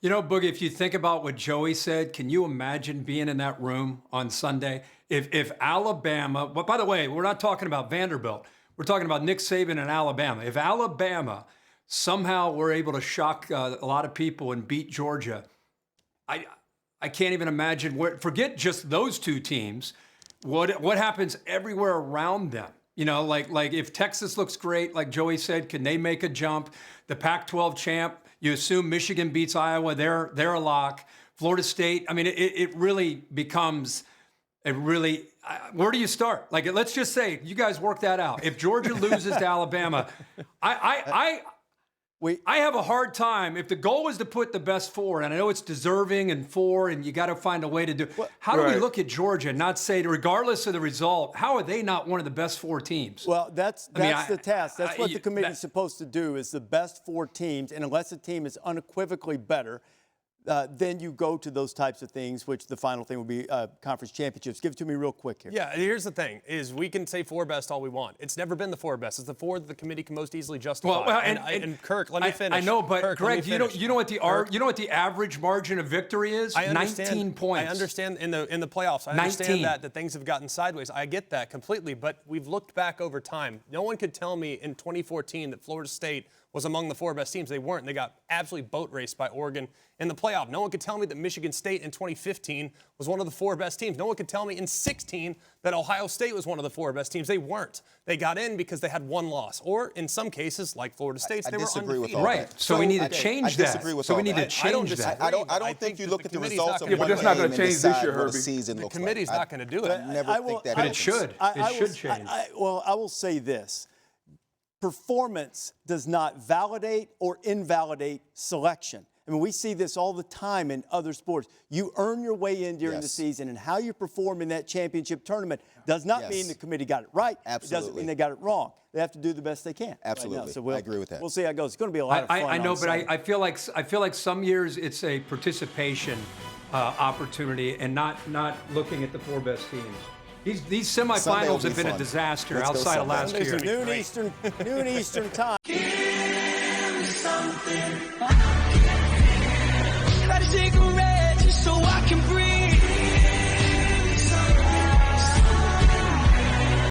You know, Boogie, if you think about what Joey said, can you imagine being in that room on Sunday? If Alabama, but by the way, we're not talking about Vanderbilt. We're talking about Nick Saban and Alabama. If Alabama somehow were able to shock a lot of people and beat Georgia, I can't even imagine forget just those two teams. What happens everywhere around them? You know, like if Texas looks great, like Joey said, can they make a jump? The Pac-12 champ, you assume Michigan beats Iowa, they're a lock. Florida State, I mean, it really becomes where do you start? Like, let's just say you guys work that out. If Georgia loses to Alabama, I have a hard time. If the goal is to put the best four, and I know it's deserving and four, and you got to find a way to do it. How do we look at Georgia and not say, regardless of the result, how are they not one of the best four teams? Well, that's the task. That's what the committee is supposed to do, is the best four teams. And unless a team is unequivocally better, then you go to those types of things, which the final thing would be conference championships. Give it to me real quick here. Yeah, here's the thing, is we can say four best all we want. It's never been the four best. It's the four that the committee can most easily justify. Well, and Kirk, let me finish. I know, but Kirk, Greg, you know what the average margin of victory is? 19 points. I understand in the playoffs. I understand that things have gotten sideways. I get that completely, but we've looked back over time. No one could tell me in 2014 that Florida State was among the four best teams. They weren't. They got absolutely boat raced by Oregon in the playoff. No one could tell me that Michigan State in 2015 was one of the four best teams. No one could tell me in 16 that Ohio State was one of the four best teams. They weren't. They got in because they had one loss. Or in some cases, like Florida State's, they were undefeated. With all right. That. So we need to change that. I disagree with all that. We need to change that. I don't think you look at the results of one but that's not going to change this year, Herbie. The committee's not going to do it. I never think that. But it should. It should change. I will say this. Performance does not validate or invalidate selection. I mean, we see this all the time in other sports. You earn your way in during the season, and how you perform in that championship tournament does not mean the committee got it right. Absolutely. It doesn't mean they got it wrong. They have to do the best they can. Absolutely. Right now. So I agree with that. We'll see how it goes. It's going to be a lot of fun. I know, but I feel like some years it's a participation opportunity and not looking at the four best teams. These semifinals have been a disaster outside of last year. Noon Eastern time. Give me something. Try to take a rest.